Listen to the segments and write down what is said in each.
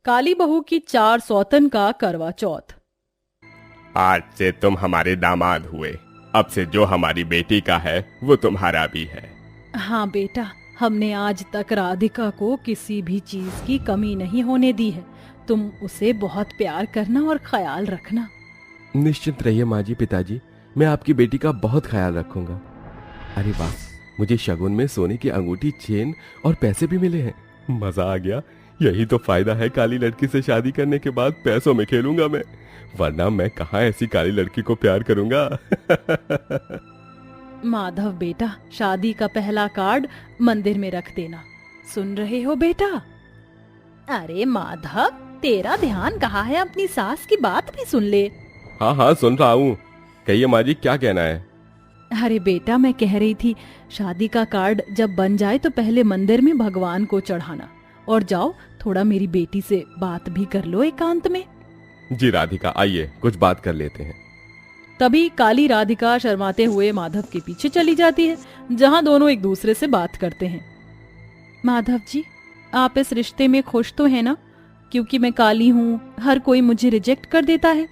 काली बहू की 4 सौतन का करवा चौथ। आज से तुम हमारे दामाद हुए। अब से जो हमारी बेटी का है वो तुम्हारा भी है। हाँ बेटा, हमने आज तक राधिका को किसी भी चीज की कमी नहीं होने दी है। तुम उसे बहुत प्यार करना और ख्याल रखना। निश्चिंत रहिए माँ जी, पिताजी, मैं आपकी बेटी का बहुत ख्याल रखूंगा। अरे वाह, मुझे शगुन में सोने की अंगूठी, चेन और पैसे भी मिले हैं। मजा आ गया। यही तो फायदा है काली लड़की से शादी करने के बाद पैसों में खेलूंगा मैं, वरना मैं कहाँ ऐसी काली लड़की को प्यार करूंगा। माधव बेटा, शादी का पहला कार्ड मंदिर में रख देना। सुन रहे हो बेटा? अरे माधव, तेरा ध्यान कहाँ है? अपनी सास की बात भी सुन ले। हाँ हाँ, सुन रहा हूँ। कहिए माँ जी, क्या कहना है? अरे बेटा, मैं कह रही थी, शादी का कार्ड जब बन जाए तो पहले मंदिर में भगवान को चढ़ाना, और जाओ थोड़ा मेरी बेटी से बात भी कर लो एकांत में। जी राधिका, आइए कुछ बात कर लेते हैं। तभी काली राधिका शर्माते हुए माधव के पीछे चली जाती है, जहां दोनों एक दूसरे से बात करते हैं। माधव जी, आप इस रिश्ते में खुश तो हैं ना? क्योंकि मैं काली हूँ, हर कोई मुझे रिजेक्ट कर देता है।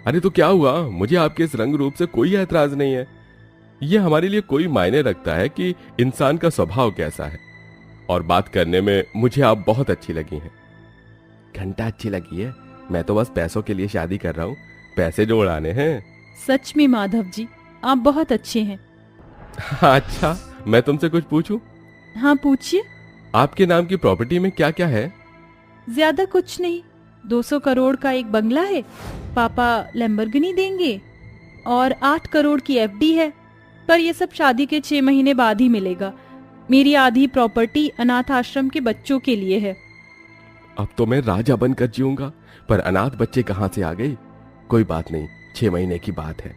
अरे तो क्या हुआ, मुझे आपके इस रंग रूप से कोई ऐतराज नहीं है। ये हमारे लिए कोई मायने रखता है कि इंसान का स्वभाव कैसा है। और बात करने में मुझे आप बहुत अच्छी लगी हैं। घंटा अच्छी लगी है। मैं तो बस पैसों के लिए शादी कर रहा हूँ, पैसे जो उड़ाने हैं। सच में माधव जी, आप बहुत अच्छे हैं। अच्छा, मैं तुमसे कुछ पूछूं? हाँ पूछिए। आपके नाम की प्रॉपर्टी में क्या क्या है? ज्यादा कुछ नहीं, 200 करोड़ का एक बंगला है, पापा लैम्बोर्गिनी देंगे, और 8 करोड़ की एफडी है। पर ये सब शादी के 6 महीने बाद ही मिलेगा। मेरी आधी प्रॉपर्टी अनाथ आश्रम के बच्चों के लिए है। अब तो मैं राजा बनकर जीऊंगा, पर अनाथ बच्चे कहाँ से आ गए? कोई बात नहीं, 6 महीने की बात है।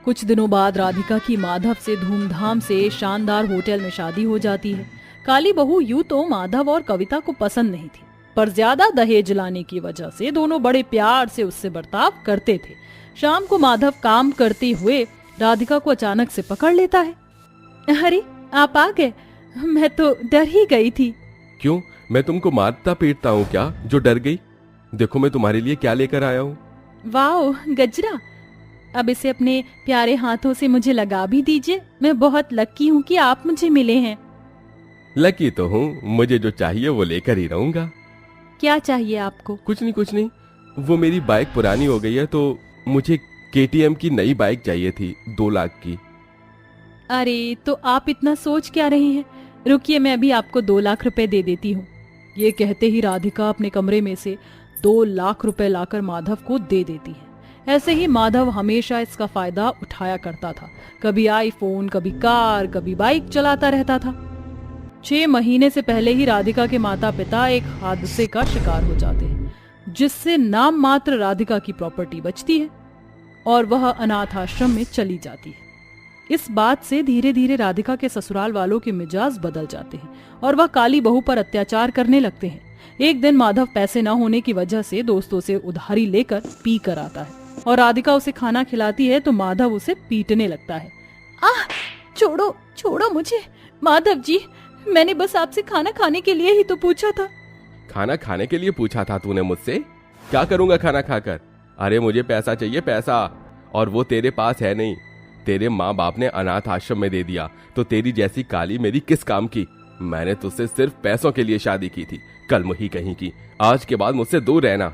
कुछ दिनों बाद राधिका की माधव से धूमधाम से शानदार होटल में शादी हो जाती है। काली बहू यूं तो माधव और कविता को पसंद नहीं थी, पर ज्यादा दहेज लाने की वजह से दोनों बड़े प्यार से उससे बर्ताव करते थे। शाम को माधव काम करते हुए राधिका को अचानक से पकड़ लेता है। अरे आप आ गए, मैं तो डर ही गई थी। क्यों, मैं तुमको मारता पीटता हूँ क्या जो डर गई? देखो मैं तुम्हारे लिए क्या लेकर आया हूँ। वाह गजरा, अब इसे अपने प्यारे हाथों से मुझे लगा भी दीजिए। मैं बहुत लकी हूँ कि आप मुझे मिले हैं। लकी तो हूँ, मुझे जो चाहिए वो लेकर ही रहूंगा। क्या चाहिए आपको? कुछ नहीं, वो मेरी बाइक पुरानी हो गई है तो मुझे केटीएम की नई बाइक चाहिए थी, 2 लाख की। अरे तो आप इतना सोच क्या रहे हैं? रुकिए, मैं अभी आपको 2 लाख रुपए दे देती हूँ। ये कहते ही राधिका अपने कमरे में से 2 लाख रुपए लाकर माधव को दे देती है। ऐसे ही माधव हमेशा इसका फायदा उठाया करता था। कभी आईफोन, कभी कार, कभी बाइक चलाता रहता था। 6 महीने से पहले ही राधिका के माता पिता एक हादसे का शिकार हो जाते हैं, जिससे नाम मात्र राधिका की प्रॉपर्टी बचती है और वह अनाथ आश्रम में चली जाती है। इस बात से धीरे धीरे राधिका के ससुराल वालों के मिजाज बदल जाते हैं और वह काली बहू पर अत्याचार करने लगते हैं। एक दिन माधव पैसे न होने की वजह से दोस्तों से उधारी लेकर पी कर आता है और राधिका उसे खाना खिलाती है तो माधव उसे पीटने लगता है। आह, छोड़ो छोड़ो मुझे। माधव जी, मैंने बस आपसे खाना खाने के लिए ही तो पूछा था। खाना खाने के लिए पूछा था तूने मुझसे? क्या करूंगा खाना खाकर? अरे मुझे पैसा चाहिए, पैसा, और वो तेरे पास है नहीं। तेरे माँ बाप ने अनाथ आश्रम में दे दिया, तो तेरी जैसी काली मेरी किस काम की? मैंने तुझसे सिर्फ पैसों के लिए शादी की थी, कल मुही कहीं की। आज के बाद मुझसे दूर रहना।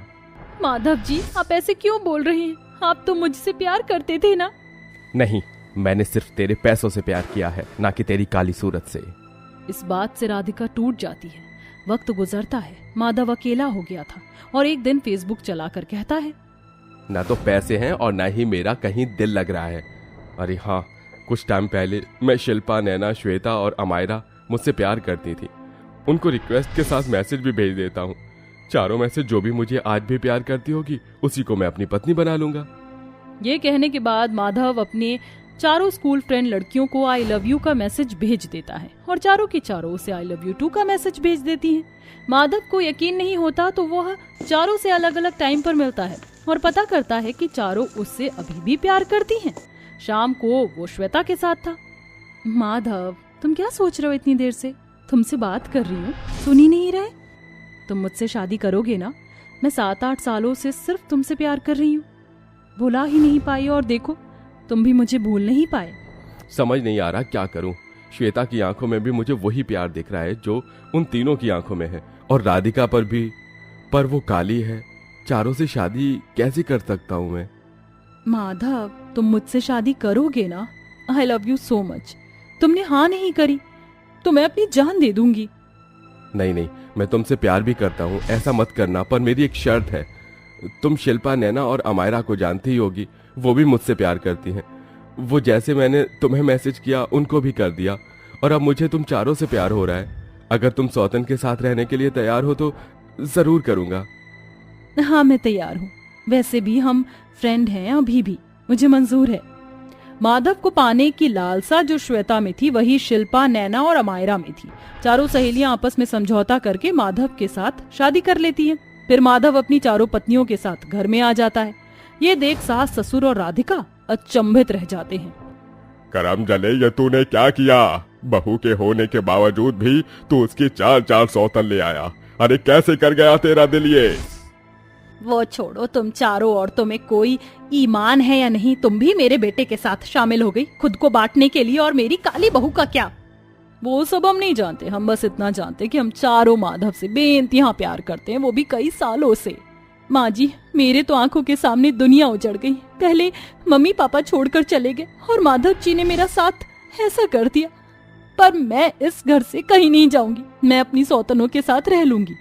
माधव जी, आप ऐसे क्यों बोल रहे हैं? आप तो मुझसे प्यार करते थे ना? नहीं, मैंने सिर्फ तेरे पैसों से प्यार किया है, ना कि तेरी काली सूरत से। इस बात से राधिका टूट जाती है। वक्त गुजरता है, माधव अकेला हो गया था और एक दिन फेसबुक चलाकर कहता है, ना तो पैसे हैं और ना ही मेरा कहीं दिल लग रहा है। अरे हाँ, कुछ टाइम पहले मैं शिल्पा, नैना, श्वेता और अमायरा मुझसे प्यार करती थी। उनको रिक्वेस्ट के साथ मैसेज भी भेज देता हूँ। चारों में से जो भी मुझे आज भी प्यार करती होगी उसी को मैं अपनी पत्नी बना लूंगा। ये कहने के बाद माधव अपने चारों स्कूल फ्रेंड लड़कियों को आई लव यू का मैसेज भेज देता है और चारों की चारों उसे आई लव यू टू का मैसेज भेज देती हैं। माधव को यकीन नहीं होता तो वह चारों से अलग अलग टाइम पर मिलता है और पता करता है कि चारों उससे अभी भी प्यार करती हैं। शाम को वो श्वेता के साथ था। माधव, तुम क्या सोच रहे हो इतनी देर से? तुमसे बात कर रही हूँ, सुन ही नहीं रहे? तुम मुझसे शादी करोगे ना? मैं 7-8 सालों से सिर्फ तुमसे प्यार कर रही हूँ, भुला ही नहीं पाई, और देखो तुम भी मुझे भूल नहीं पाए। समझ नहीं आ रहा क्या करूं। श्वेता की आंखों में भी मुझे वही प्यार दिख रहा है जो उन तीनों की आंखों में है, और राधिका पर भी, पर वो काली है। चारों से शादी कैसे कर सकता हूं मैं? माधव, तुम मुझसे शादी करोगे ना? I love you so much. तुमने हाँ नहीं करी तो मैं अपनी जान दे दूंगी। नहीं नहीं, मैं तुमसे प्यार भी करता हूँ, ऐसा मत करना, पर मेरी एक शर्त है। तुम शिल्पा, नैना और अमायरा को जानती ही होगी, वो भी मुझसे प्यार करती हैं। वो जैसे मैंने तुम्हें मैसेज किया उनको भी कर दिया, और अब मुझे तुम चारों से प्यार हो रहा है। अगर तुम सौतन के साथ रहने के लिए तैयार हो तो जरूर करूंगा। हाँ, मैं तैयार हूँ। वैसे भी हम फ्रेंड हैं, अभी भी मुझे मंजूर है। माधव को पाने की लालसा जो श्वेता में थी वही शिल्पा, नैना और अमायरा में थी। चारों सहेलियां आपस में समझौता करके माधव के साथ शादी कर लेती हैं। फिर माधव अपनी चारों पत्नियों के साथ घर में आ जाता है। ये देख सास, ससुर और राधिका अचंभित रह जाते हैं। करम जले, ये तूने क्या किया? बहू के होने के बावजूद भी तू उसकी 4 सौतन ले आया। अरे कैसे कर गया तेरा दिल ये? वो छोड़ो, तुम चारों औरतों में कोई ईमान है या नहीं? तुम भी मेरे बेटे के साथ शामिल हो गई खुद को बांटने के लिए, और मेरी काली बहू का क्या? वो सब हम नहीं जानते, हम बस इतना जानते कि हम चारों माधव से बेइंतहा प्यार करते हैं, वो भी कई सालों से। माँ जी, मेरे तो आंखों के सामने दुनिया उजड़ गई। पहले मम्मी पापा छोड़कर चले गए और माधव जी ने मेरा साथ ऐसा कर दिया, पर मैं इस घर से कहीं नहीं जाऊंगी। मैं अपनी सौतनों के साथ रह लूंगी।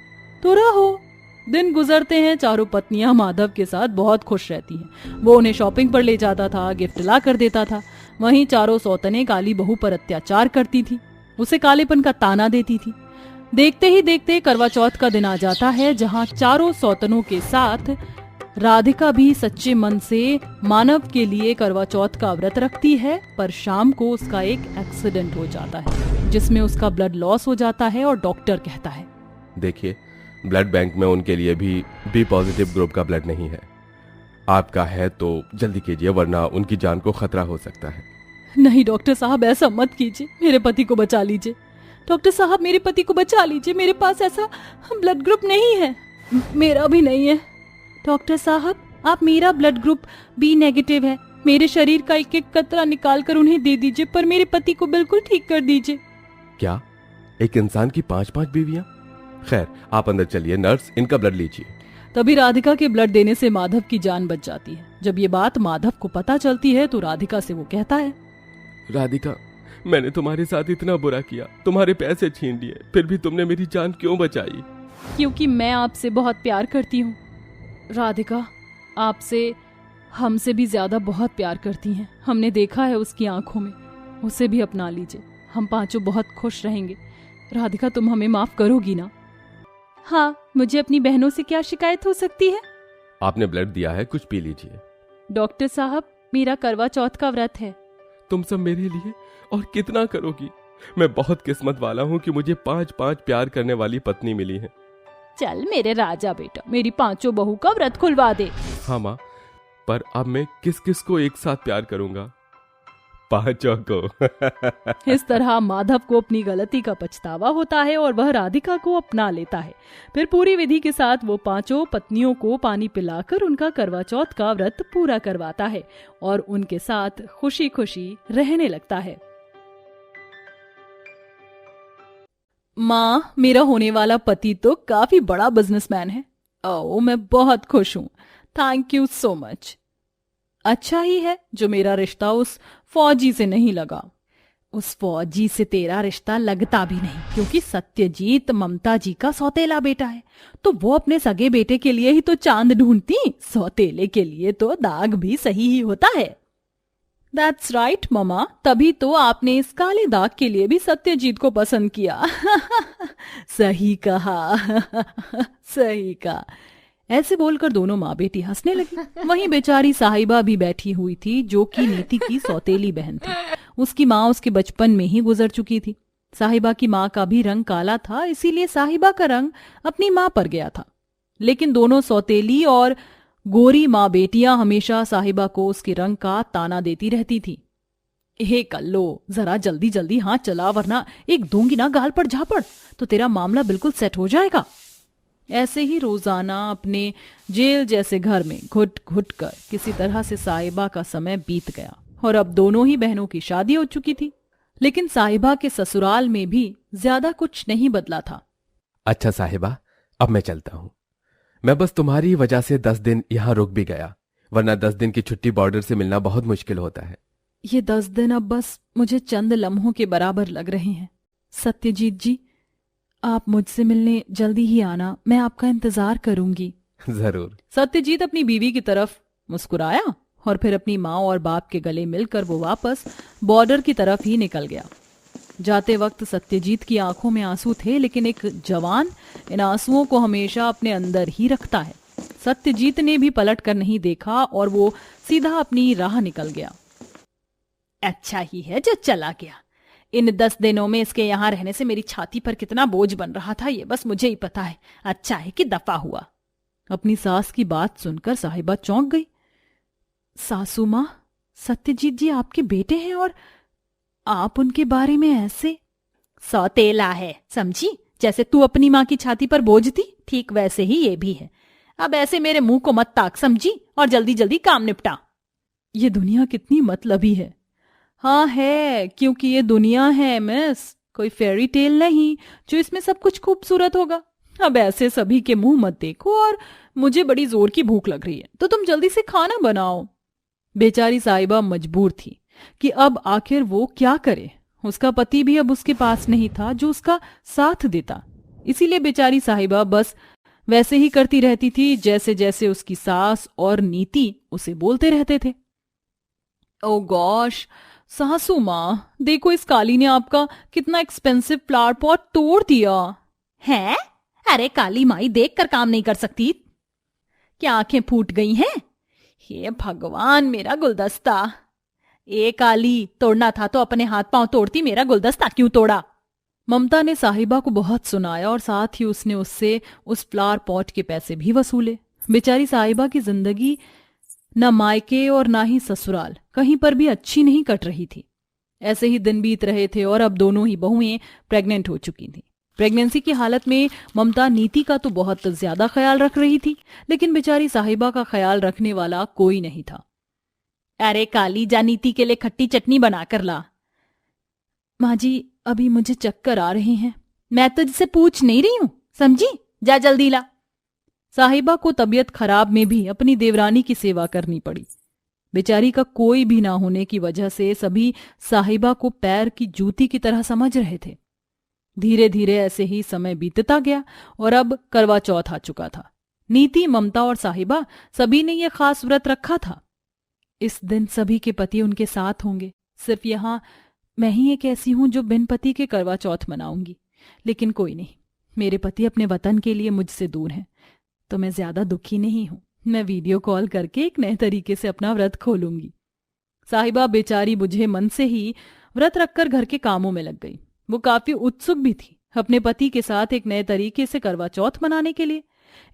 तो रहो। दिन गुजरते हैं। चारों पत्नियां माधव के साथ बहुत खुश रहती हैं। वो उन्हें शॉपिंग पर ले जाता था, गिफ्ट ला कर देता था। वहीं चारों सौतनें काली बहू पर अत्याचार करती थी, उसे कालेपन का ताना देती थी। देखते ही देखते करवा चौथ का दिन आ जाता है, जहां चारों सौतनों के साथ राधिका भी सच्चे मन से मानव के लिए करवा चौथ का व्रत रखती है। पर शाम को उसका एक एक्सीडेंट हो जाता है जिसमें उसका ब्लड लॉस हो जाता है, और डॉक्टर कहता है, देखिए, ब्लड बैंक में उनके लिए भी बी पॉजिटिव ग्रुप का ब्लड नहीं है। आपका है तो जल्दी कीजिए, वरना उनकी जान को खतरा हो सकता है। नहीं डॉक्टर साहब, ऐसा मत कीजिए, मेरे पति को बचा लीजिए। डॉक्टर साहब, मेरे पति को बचा लीजिए, मेरे पास ऐसा ब्लड ग्रुप नहीं है। मेरा भी नहीं है। डॉक्टर साहब, आप, मेरा ब्लड ग्रुप बी नेगेटिव है। मेरे शरीर का एक एक कतरा निकाल कर उन्हें दे दीजिए, पर मेरे पति को बिल्कुल ठीक कर दीजिए। क्या एक इंसान की 5-5 बीवियां? खैर, आप अंदर चलिए। नर्स, इनका ब्लड लीजिए। तभी राधिका के ब्लड देने से माधव की जान बच जाती है। जब ये बात माधव को पता चलती है तो राधिका से वो कहता है, राधिका, मैंने तुम्हारे साथ इतना बुरा किया, तुम्हारे पैसे छीन लिए, फिर भी तुमने मेरी जान क्यों बचाई? क्योंकि मैं आपसे बहुत प्यार करती हूँ। राधिका आपसे हमसे भी ज्यादा बहुत प्यार करती हैं। हमने देखा है उसकी आंखों में। उसे भी अपना लीजिए, हम पांचों बहुत खुश रहेंगे। राधिका, तुम हमें माफ करोगी ना? हाँ, मुझे अपनी बहनों से क्या शिकायत हो सकती है? आपने ब्लड दिया है, कुछ पी लीजिए। डॉक्टर साहब, मेरा करवा चौथ का व्रत है। तुम सब मेरे लिए और कितना करोगी? मैं बहुत किस्मत वाला हूँ कि मुझे 5-5 प्यार करने वाली पत्नी मिली है। चल मेरे राजा बेटा, मेरी पांचों बहू का व्रत खुलवा दे। हाँ माँ, पर अब मैं किस किस को एक साथ प्यार करूंगा? 5 को। इस तरह माधव को अपनी गलती का पछतावा होता है और वह राधिका को अपना लेता है। फिर पूरी विधि के साथ वो पांचों पत्नियों को पानी पिलाकर उनका करवा चौथ का व्रत पूरा करवाता है और उनके साथ खुशी खुशी रहने लगता है। माँ, मेरा होने वाला पति तो काफी बड़ा बिजनेसमैन है। ओह, मैं बहुत खुश हूँ। Thank you so much. अच्छा ही है जो मेरा रिश्ता उस फौजी से नहीं लगा। उस फौजी से तेरा रिश्ता लगता भी नहीं, क्योंकि सत्यजीत ममता जी का सौतेला बेटा है। तो वो अपने सगे बेटे के लिए ही तो चांद ढूंढती, सौतेले के लिए तो दाग भी सही ही होता है। दैट्स राइट ममा, तभी तो आपने इस काले दाग के लिए भी सत्यजीत को पसंद किया। सही कहा। सही कहा। ऐसे बोलकर दोनों माँ बेटी हंसने लगी। वहीं बेचारी साहिबा भी बैठी हुई थी, जो कि नीति की सौतेली बहन थी। उसकी माँ उसके बचपन में ही गुजर चुकी थी। साहिबा की माँ का भी रंग काला था, इसीलिए साहिबा का रंग अपनी माँ पर गया था। लेकिन दोनों सौतेली और गोरी माँ बेटियां हमेशा साहिबा को उसके रंग का ताना देती रहती थी। हे कल्लो, जरा जल्दी जल्दी हाथ चला, वरना एक दूंगी ना गाल पर झापड़, तो तेरा मामला बिल्कुल सेट हो जाएगा। ऐसे ही रोजाना अपने जेल जैसे घर में घुट घुट कर किसी तरह से साहिबा का समय बीत गया और अब दोनों ही बहनों की शादी हो चुकी थी। लेकिन साहिबा के ससुराल में भी ज्यादा कुछ नहीं बदला था। अच्छा साहिबा, अब मैं चलता हूँ। मैं बस तुम्हारी वजह से 10 दिन यहाँ रुक भी गया, वरना 10 दिन की छुट्टी बॉर्डर से मिलना बहुत मुश्किल होता है। ये 10 दिन अब बस मुझे चंद लम्हों के बराबर लग रहे हैं। सत्यजीत जी, आप मुझसे मिलने जल्दी ही आना, मैं आपका इंतजार करूंगी। जरूर। सत्यजीत अपनी बीवी की तरफ मुस्कुराया और फिर अपनी माँ और बाप के गले मिलकर वो वापस बॉर्डर की तरफ ही निकल गया। जाते वक्त सत्यजीत की आंखों में आंसू थे, लेकिन एक जवान इन आंसुओं को हमेशा अपने अंदर ही रखता है। सत्यजीत ने भी पलट कर नहीं देखा और वो सीधा अपनी राह निकल गया। अच्छा ही है जो चला गया। इन 10 दिनों में इसके यहाँ रहने से मेरी छाती पर कितना बोझ बन रहा था, ये बस मुझे ही पता है। अच्छा है कि दफा हुआ। अपनी सास की बात सुनकर साहिबा चौंक गई। सासू माँ, सत्यजीत जी आपके बेटे हैं और आप उनके बारे में ऐसे? सौतेला है, समझी? जैसे तू अपनी माँ की छाती पर बोझ थी, ठीक वैसे ही ये भी है। अब ऐसे मेरे मुंह को मत ताक, समझी? और जल्दी जल्दी काम निपटा। ये दुनिया कितनी मतलबी है। हाँ है, क्योंकि ये दुनिया है मिस, कोई फेरी टेल नहीं जो इसमें सब कुछ खूबसूरत होगा। अब ऐसे सभी के मुंह मत देखो, और मुझे बड़ी जोर की भूख लग रही है, तो तुम जल्दी से खाना बनाओ। बेचारी साहिबा मजबूर थी कि अब आखिर वो क्या करे। उसका पति भी अब उसके पास नहीं था जो उसका साथ देता। इसीलिए बेचारी साहिबा बस वैसे ही करती रहती थी जैसे जैसे उसकी सास और नीति उसे बोलते रहते थे। ओ गॉश सासू माँ, देखो इस काली ने आपका कितना एक्सपेंसिव फ्लावर पॉट तोड़ दिया है। अरे काली माई, देख कर काम नहीं कर सकती क्या? आंखें फूट गई हैं? हे भगवान, मेरा गुलदस्ता। ए काली, तोड़ना था तो अपने हाथ पांव तोड़ती, मेरा गुलदस्ता क्यों तोड़ा? ममता ने साहिबा को बहुत सुनाया और साथ ही उसने उससे उस फ्लावर पॉट के पैसे भी वसूले। बेचारी साहिबा की जिंदगी न मायके और ना ही ससुराल कहीं पर भी अच्छी नहीं कट रही थी। ऐसे ही दिन बीत रहे थे और अब दोनों ही बहुएं प्रेग्नेंट हो चुकी थीं। प्रेगनेंसी की हालत में ममता नीति का तो बहुत ज्यादा ख्याल रख रही थी, लेकिन बेचारी साहिबा का ख्याल रखने वाला कोई नहीं था। अरे काली, जा नीति के लिए खट्टी चटनी बना कर ला। माँ जी, अभी मुझे चक्कर आ रहे हैं। मैं तुझसे पूछ नहीं रही हूं, समझी? जा जल्दी ला। साहिबा को तबीयत खराब में भी अपनी देवरानी की सेवा करनी पड़ी। बेचारी का कोई भी ना होने की वजह से सभी साहिबा को पैर की जूती की तरह समझ रहे थे। धीरे धीरे ऐसे ही समय बीतता गया और अब करवा चौथ आ चुका था। नीति, ममता और साहिबा सभी ने यह खास व्रत रखा था। इस दिन सभी के पति उनके साथ होंगे। सिर्फ यहाँ मैं ही एक ऐसी हूं जो बिन पति के करवा चौथ मनाऊंगी। लेकिन कोई नहीं, मेरे पति अपने वतन के लिए मुझसे दूर हैं, तो मैं ज्यादा दुखी नहीं हूं। मैं वीडियो कॉल करके एक नए तरीके से अपना व्रत खोलूंगी। साहिबा बेचारी बुझे मन से ही व्रत रखकर घर के कामों में लग गई। वो काफी उत्सुक भी थी अपने पति के साथ एक नए तरीके से करवा चौथ मनाने के लिए।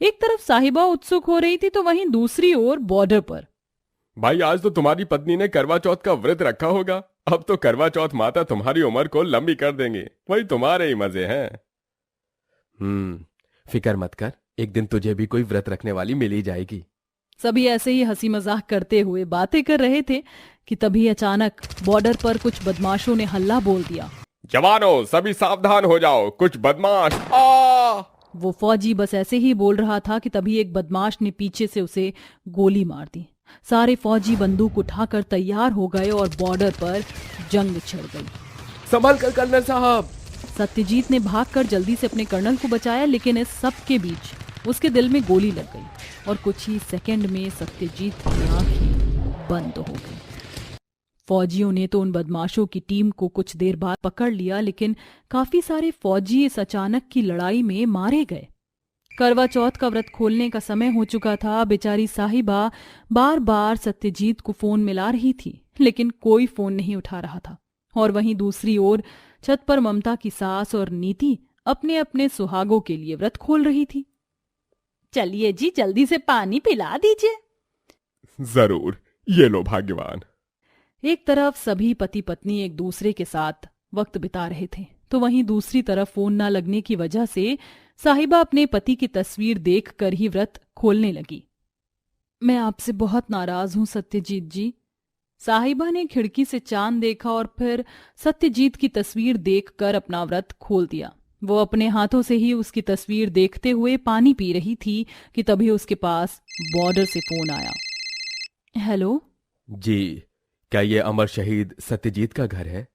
एक तरफ साहिबा उत्सुक हो रही थी तो वहीं दूसरी ओर बॉर्डर पर। भाई, आज तो तुम्हारी पत्नी ने करवा चौथ का व्रत रखा होगा। अब तो करवा चौथ माता तुम्हारी उम्र को लंबी कर देंगे, वही तुम्हारे ही मजे हैं। फिक्र मत कर, एक दिन तुझे भी कोई व्रत रखने वाली मिल ही जाएगी। सभी ऐसे ही हंसी मजाक करते हुए बातें कर रहे थे कि तभी अचानक बॉर्डर पर कुछ बदमाशों ने हल्ला बोल दिया। जवानों, सभी सावधान हो जाओ, कुछ बदमाश आ! वो फौजी बस ऐसे ही बोल रहा था कि तभी एक बदमाश ने पीछे से उसे गोली मार दी। सारे फौजी बंदूक उठाकर तैयार हो गए और बॉर्डर पर जंग छिड़ गई। संभल कर कर्नल साहब। सत्यजीत ने भागकर जल्दी से अपने कर्नल को बचाया, लेकिन इस सब के बीच उसके दिल में गोली लग गई और कुछ ही सेकंड में सत्यजीत की आंखें बंद हो गई। फौजियों ने तो उन बदमाशों की टीम को कुछ देर बाद पकड़ लिया, लेकिन काफी सारे फौजी इस अचानक की लड़ाई में मारे गए। करवा चौथ का व्रत खोलने का समय हो चुका था। बेचारी साहिबा बार बार सत्यजीत को फोन मिला रही थी, लेकिन कोई फोन नहीं उठा रहा था। और वहीं दूसरी ओर छत पर ममता की सास और नीति अपने अपने सुहागों के लिए व्रत खोल रही थी। चलिए जी, जल्दी से पानी पिला दीजिए। जरूर, ये लो भाग्यवान। एक तरफ सभी पति पत्नी एक दूसरे के साथ वक्त बिता रहे थे, तो वहीं दूसरी तरफ फोन ना लगने की वजह से साहिबा अपने पति की तस्वीर देखकर ही व्रत खोलने लगी। मैं आपसे बहुत नाराज हूं सत्यजीत जी। साहिबा ने खिड़की से चांद देखा और फिर सत्यजीत की तस्वीर देखकर अपना व्रत खोल दिया। वो अपने हाथों से ही उसकी तस्वीर देखते हुए पानी पी रही थी कि तभी उसके पास बॉर्डर से फोन आया। हेलो जी, क्या ये अमर शहीद सत्यजीत का घर है?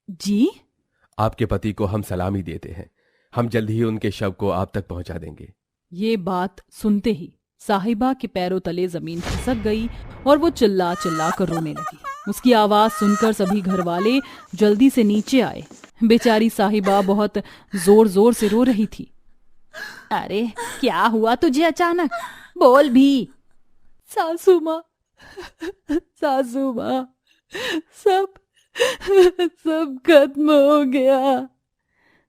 जी। आपके पति को हम सलामी देते हैं। हम जल्द ही उनके शव को आप तक पहुंचा देंगे। ये बात सुनते ही साहिबा के पैरों तले जमीन खिसक गई और वो चिल्ला चिल्ला कर रोने लगी। उसकी आवाज सुनकर सभी घर वाले जल्दी से नीचे आए। बेचारी साहिबा बहुत जोर जोर से रो रही थी। अरे क्या हुआ तुझे अचानक? बोल भी। सासू माँ, सासू माँ, सब सब खत्म हो गया।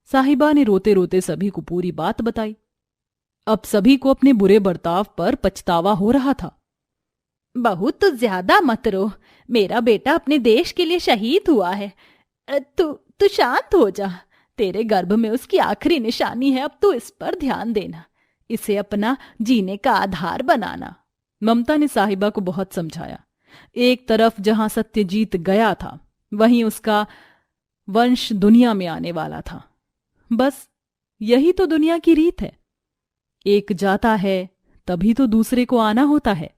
साहिबा ने रोते रोते सभी को पूरी बात बताई। अब सभी को अपने बुरे बर्ताव पर पछतावा हो रहा था। बहू तू ज्यादा मत रो, मेरा बेटा अपने देश के लिए शहीद हुआ है। तू शांत हो जा। तेरे गर्भ में उसकी आखिरी निशानी है, अब तू इस पर ध्यान देना, इसे अपना जीने का आधार बनाना। ममता ने साहिबा को बहुत समझाया। एक तरफ जहां सत्यजीत गया था, वहीं उसका वंश दुनिया में आने वाला था। बस यही तो दुनिया की रीत है। एक जाता है तभी तो दूसरे को आना होता है।